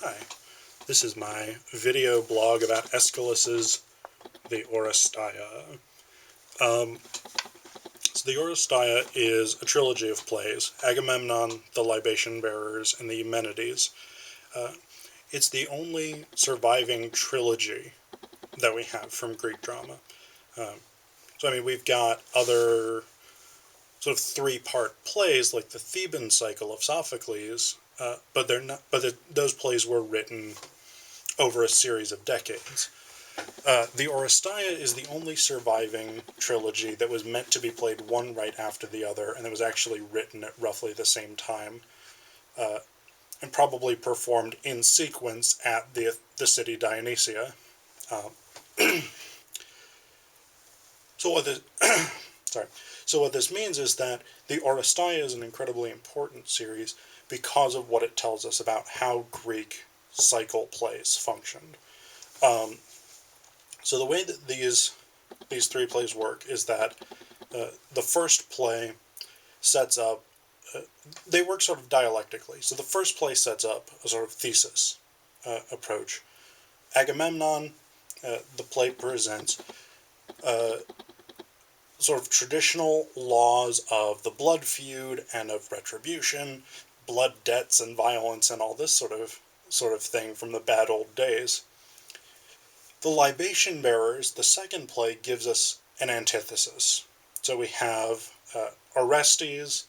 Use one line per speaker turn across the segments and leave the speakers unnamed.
Hi, this is my video blog about Aeschylus's The Oresteia. So the Oresteia is a trilogy of plays: Agamemnon, the Libation Bearers, and the Eumenides. It's the only surviving trilogy that we have from Greek drama. We've got other sort of three-part plays like the Theban cycle of Sophocles, but those plays were written over a series of decades. The Oresteia is the only surviving trilogy that was meant to be played one right after the other, and that was actually written at roughly the same time, and probably performed in sequence at the city Dionysia. So what this means is that the Oresteia is an incredibly important series because of what it tells us about how Greek cycle plays functioned. So the way that these three plays work is that the first play sets up, they work sort of dialectically. So the first play sets up a sort of thesis approach. Agamemnon, the play presents sort of traditional laws of the blood feud and of retribution, blood debts and violence and all this sort of thing from the bad old days. The Libation Bearers, the second play, gives us an antithesis. So we have Orestes,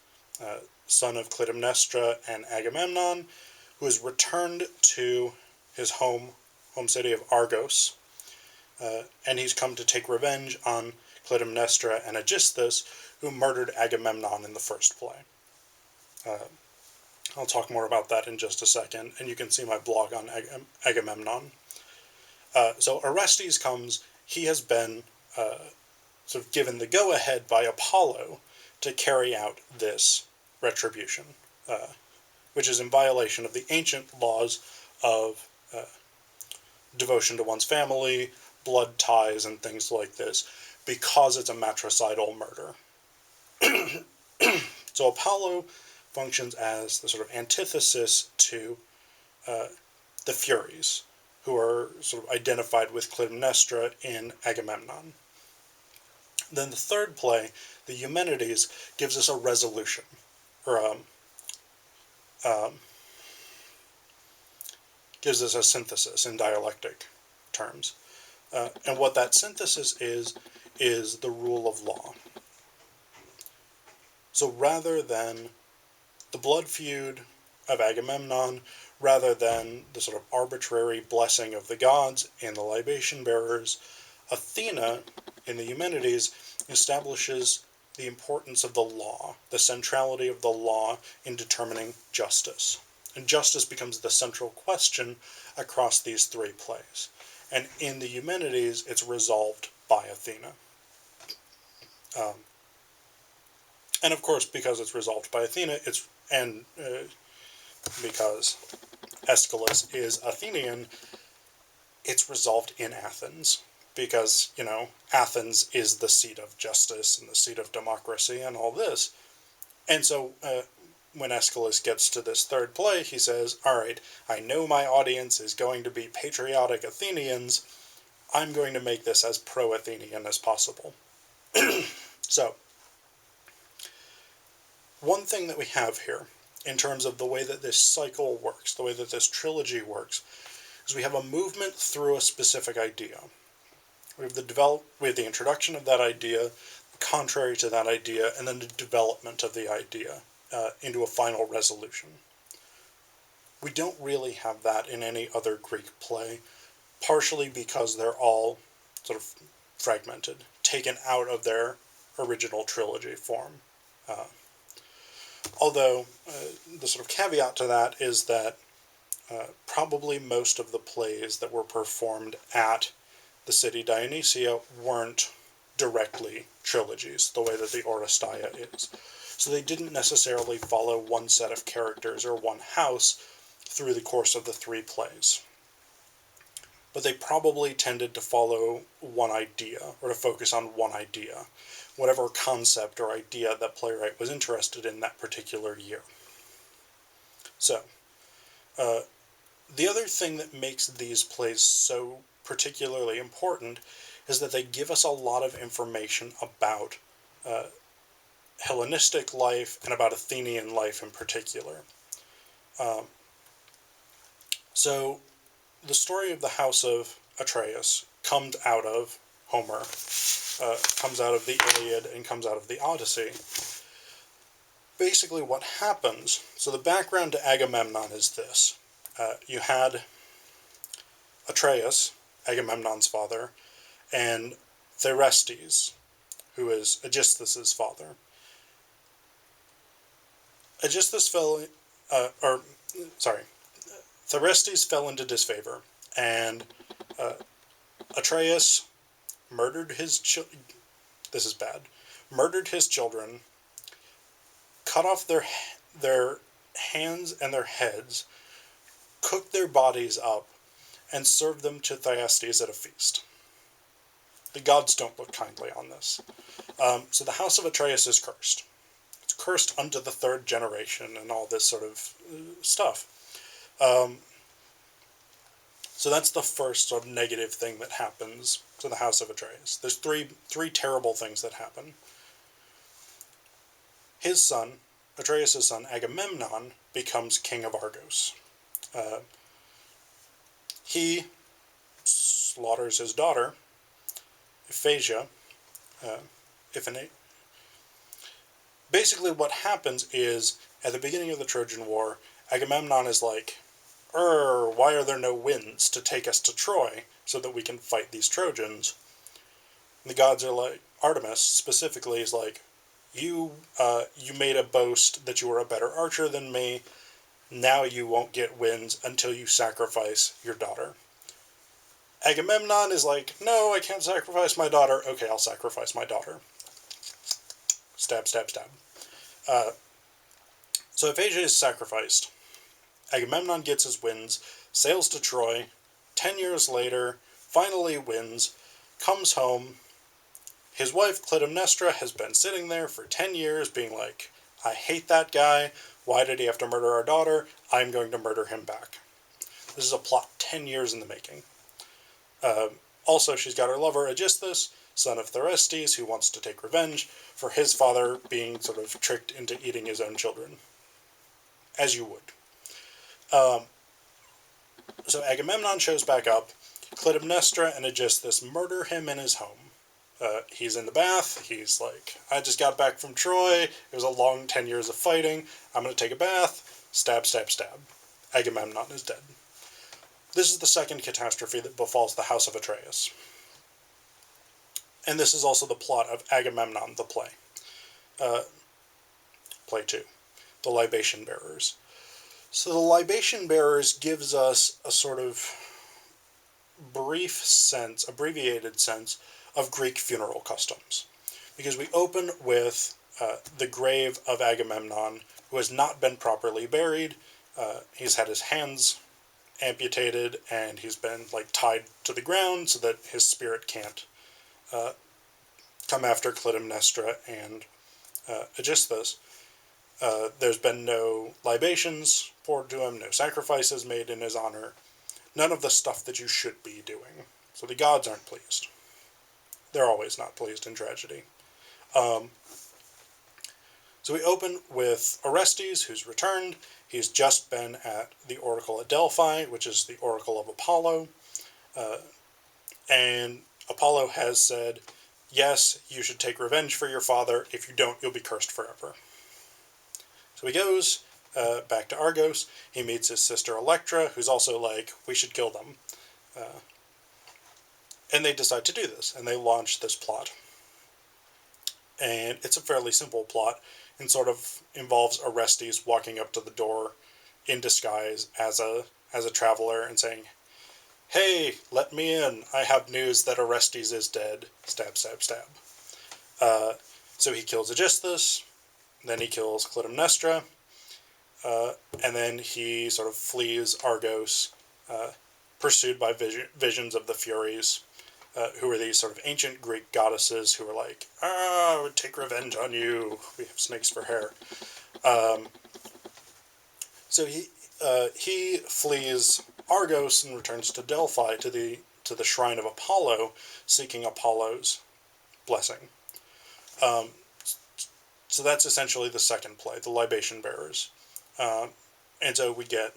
son of Clytemnestra and Agamemnon, who has returned to his home city of Argos, and he's come to take revenge on Clytemnestra and Aeschylus, who murdered Agamemnon in the first play. I'll talk more about that in just a second, and you can see my blog on Agamemnon. So Orestes comes, he has been sort of given the go-ahead by Apollo to carry out this retribution, which is in violation of the ancient laws of devotion to one's family, blood ties, and things like this, because it's a matricidal murder. So Apollo functions as the sort of antithesis to the Furies, who are sort of identified with Clytemnestra in Agamemnon. Then the third play, the Eumenides, gives us a resolution, or gives us a synthesis in dialectic terms. And what that synthesis is the rule of law. So rather than the blood feud of Agamemnon, rather than the sort of arbitrary blessing of the gods in the Libation Bearers, Athena, in the Eumenides, establishes the importance of the law, the centrality of the law in determining justice. And justice becomes the central question across these three plays. And in the Eumenides, it's resolved by Athena. And of course, because it's resolved by Athena, because Aeschylus is Athenian, it's resolved in Athens. Because, Athens is the seat of justice and the seat of democracy and all this. And so when Aeschylus gets to this third play, he says, all right, I know my audience is going to be patriotic Athenians. I'm going to make this as pro-Athenian as possible. So, one thing that we have here, in terms of the way that this cycle works, the way that this trilogy works, is we have a movement through a specific idea. We have the introduction of that idea, contrary to that idea, and then the development of the idea into a final resolution. We don't really have that in any other Greek play, partially because they're all sort of fragmented, taken out of their original trilogy form. Although the sort of caveat to that is that probably most of the plays that were performed at the city Dionysia weren't directly trilogies, the way that the Oresteia is. So they didn't necessarily follow one set of characters or one house through the course of the three plays. But they probably tended to follow one idea, or to focus on one idea, whatever concept or idea that playwright was interested in that particular year. So, The other thing that makes these plays so particularly important is that they give us a lot of information about uh, Hellenistic life and about Athenian life in particular. Um, so the story of the House of Atreus comes out of Homer, comes out of the Iliad, and comes out of the Odyssey. Basically what happens, so the background to Agamemnon is this. You had Atreus, Agamemnon's father, and Thyestes, who is Aegisthus' father. Aegisthus fell, Thyestes fell into disfavor, and uh, Atreus murdered his this is bad, murdered his children, cut off their hands and their heads, cooked their bodies up, and served them to Thyestes at a feast. The gods don't look kindly on this. So the house of Atreus is cursed. It's cursed unto the third generation and all this sort of stuff. So that's the first sort of negative thing that happens to the house of Atreus. There's three terrible things that happen. His son, Atreus' son, Agamemnon, becomes king of Argos. He slaughters his daughter, Iphasia. Basically what happens is, at the beginning of the Trojan War, Agamemnon is like, why are there no winds to take us to Troy so that we can fight these Trojans? And the gods are like, Artemis specifically is like, you made a boast that you were a better archer than me. Now you won't get winds until you sacrifice your daughter. Agamemnon is like, no, I can't sacrifice my daughter. Okay, I'll sacrifice my daughter. Stab, stab, stab. So Iphasia is sacrificed. Agamemnon gets his winds, sails to Troy, 10 years later, finally wins, comes home. His wife, Clytemnestra, has been sitting there for 10 years being like, I hate that guy. Why did he have to murder our daughter? I'm going to murder him back. This is a plot 10 years in the making. Also, she's got her lover, Aegisthus, son of Thyestes, who wants to take revenge for his father being sort of tricked into eating his own children. As you would. So Agamemnon shows back up. Clytemnestra and Aegisthus murder him in his home. He's in the bath. He's like, I just got back from Troy. It was a long 10 years of fighting. I'm going to take a bath. Stab, stab, stab. Agamemnon is dead. This is the second catastrophe that befalls the House of Atreus. And this is also the plot of Agamemnon, the play. Play 2. The Libation Bearers. So the Libation Bearers gives us a sort of brief sense, abbreviated sense, of Greek funeral customs. Because we open with the grave of Agamemnon, who has not been properly buried. He's had his hands amputated, and he's been tied to the ground so that his spirit can't come after Clytemnestra and Aegisthus. There's been no libations poured to him, no sacrifices made in his honor, none of the stuff that you should be doing. So the gods aren't pleased. They're always not pleased in tragedy. So we open with Orestes, who's returned. He's just been at the Oracle at Delphi, which is the Oracle of Apollo. And Apollo has said, yes, you should take revenge for your father. If you don't, you'll be cursed forever. So he goes back to Argos. He meets his sister Electra, who's also like, we should kill them. And they decide to do this, and they launch this plot. And it's a fairly simple plot, and sort of involves Orestes walking up to the door in disguise as a traveler and saying, hey, let me in. I have news that Orestes is dead. Stab, stab, stab. So he kills Aegisthus, then he kills Clytemnestra, and then he sort of flees Argos, pursued by visions of the Furies, who are these sort of ancient Greek goddesses who are like, I would take revenge on you. We have snakes for hair. So he flees Argos and returns to Delphi to the shrine of Apollo, seeking Apollo's blessing. So that's essentially the second play, the Libation Bearers. And so we get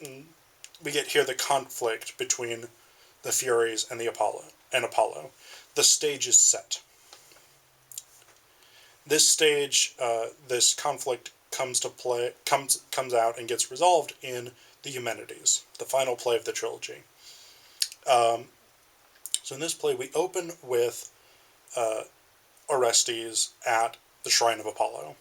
here the conflict between the Furies and Apollo. The stage is set. This stage, this conflict comes out and gets resolved in the Eumenides, the final play of the trilogy. So in this play, we open with Orestes at the shrine of Apollo,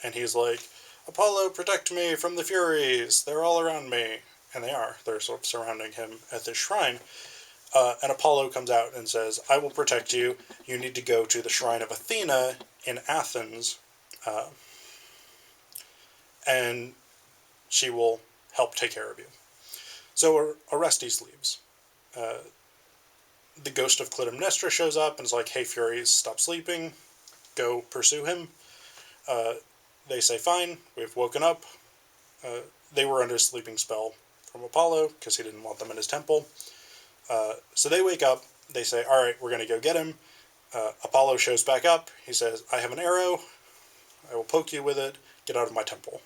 and he's like, "Apollo, protect me from the Furies. They're all around me," and they are. They're sort of surrounding him at this shrine. And Apollo comes out and says, "I will protect you. You need to go to the shrine of Athena in Athens, and she will help take care of you." So Orestes leaves. The ghost of Clytemnestra shows up and is like, "Hey, Furies, stop sleeping. Go pursue him." They say, "Fine, we've woken up." They were under a sleeping spell from Apollo because he didn't want them in his temple. So they wake up. They say, "All right, we're going to go get him." Apollo shows back up. He says, "I have an arrow. I will poke you with it. Get out of my temple."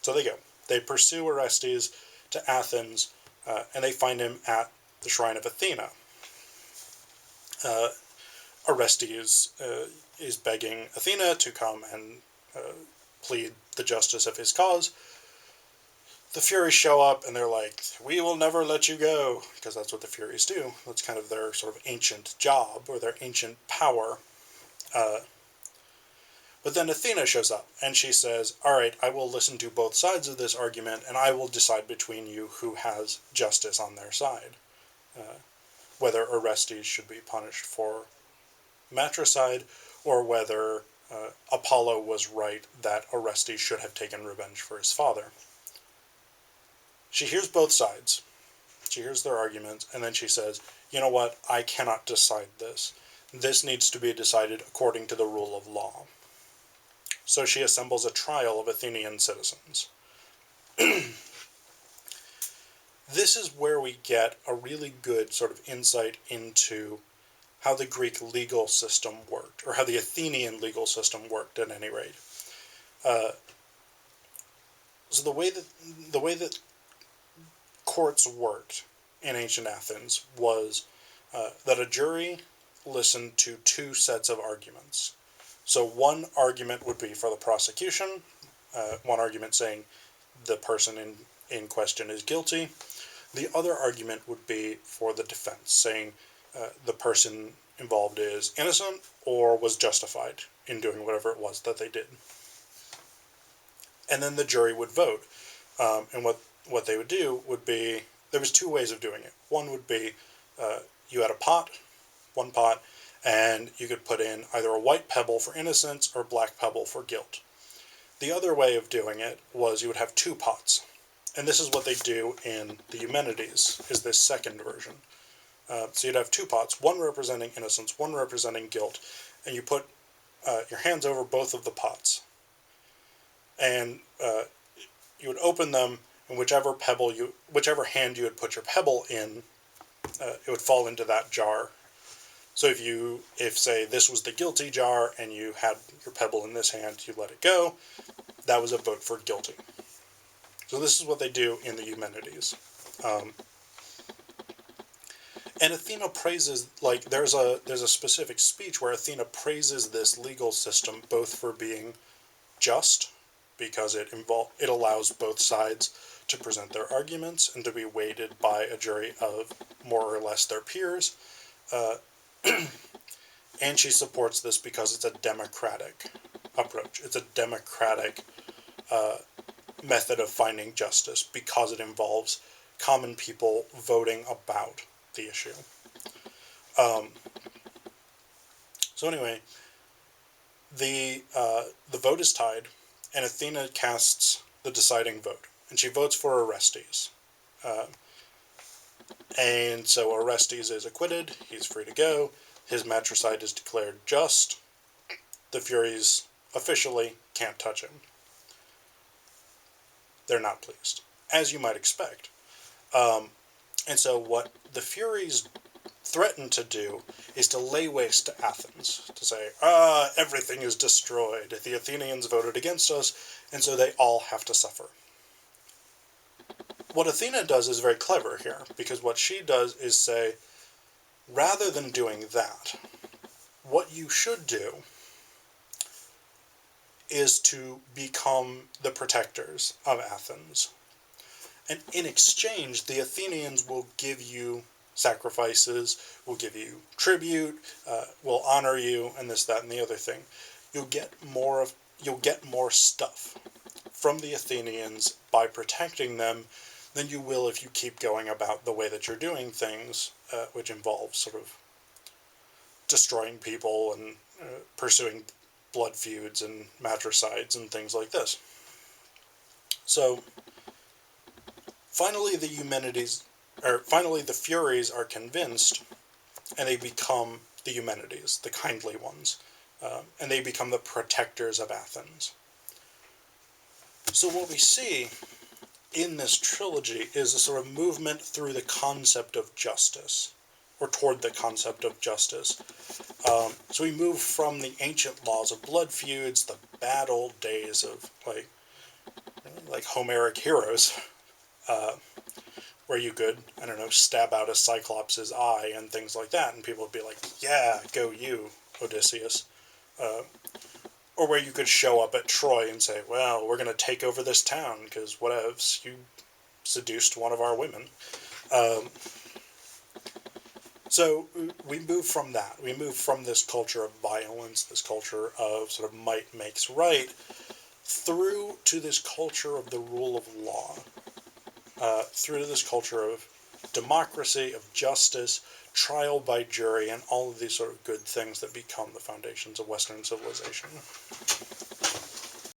So they go. They pursue Orestes to Athens, and they find him at the shrine of Athena. Orestes is begging Athena to come and plead the justice of his cause. The Furies show up, and they're like, "We will never let you go," because that's what the Furies do. That's kind of their sort of ancient job, or their ancient power. But then Athena shows up, and she says, "All right, I will listen to both sides of this argument, and I will decide between you who has justice on their side. Whether Orestes should be punished for matricide, or whether Apollo was right that Orestes should have taken revenge for his father." She hears both sides. She hears their arguments, and then she says, "You know what? I cannot decide this. This needs to be decided according to the rule of law." So she assembles a trial of Athenian citizens. This is where we get a really good sort of insight into how the Greek legal system worked, or how the Athenian legal system worked at any rate. So the way that courts worked in ancient Athens was that a jury listened to two sets of arguments. So one argument would be for the prosecution, one argument saying the person in question is guilty. The other argument would be for the defense, saying the person involved is innocent or was justified in doing whatever it was that they did. And then the jury would vote. And what they would do would be, there was two ways of doing it. One would be you had one pot, and you could put in either a white pebble for innocence or a black pebble for guilt. The other way of doing it was you would have two pots. And this is what they do in the Eumenides, is this second version. So you'd have two pots, one representing innocence, one representing guilt, and you put your hands over both of the pots. And you would open them, and whichever hand you would put your pebble in, it would fall into that jar. So if say this was the guilty jar and you had your pebble in this hand, you let it go, that was a vote for guilty. So this is what they do in the Eumenides. And Athena praises, like, there's a specific speech where Athena praises this legal system both for being just, because it allows both sides to present their arguments and to be weighted by a jury of more or less their peers. And she supports this because it's a democratic approach. It's a democratic method of finding justice because it involves common people voting about the issue. So anyway, the vote is tied, and Athena casts the deciding vote, and she votes for Orestes. And so Orestes is acquitted. He's free to go. His matricide is declared just. The Furies officially can't touch him. They're not pleased, as you might expect. And so what the Furies threaten to do is to lay waste to Athens, to say, everything is destroyed. The Athenians voted against us, and so they all have to suffer. What Athena does is very clever here, because what she does is say, rather than doing that, what you should do is to become the protectors of Athens. And in exchange, the Athenians will give you sacrifices, will give you tribute, will honor you, and this, that, and the other thing. You'll get more stuff from the Athenians by protecting them than you will if you keep going about the way that you're doing things, which involves sort of destroying people and pursuing blood feuds and matricides and things like this. So finally the Furies are convinced, and they become the Eumenides, the kindly ones, and they become the protectors of Athens. So what we see in this trilogy is a sort of movement through the concept of justice, or toward the concept of justice. So we move from the ancient laws of blood feuds, the bad old days of like Homeric heroes, where you could, I don't know, stab out a Cyclops' eye and things like that, and people would be like, yeah, go you, Odysseus. Or where you could show up at Troy and say, well, we're going to take over this town, because whatevs, you seduced one of our women. So we move from that. We move from this culture of violence, this culture of sort of might makes right, through to this culture of the rule of law, through to this culture of democracy, of justice, trial by jury, and all of these sort of good things that become the foundations of Western civilization.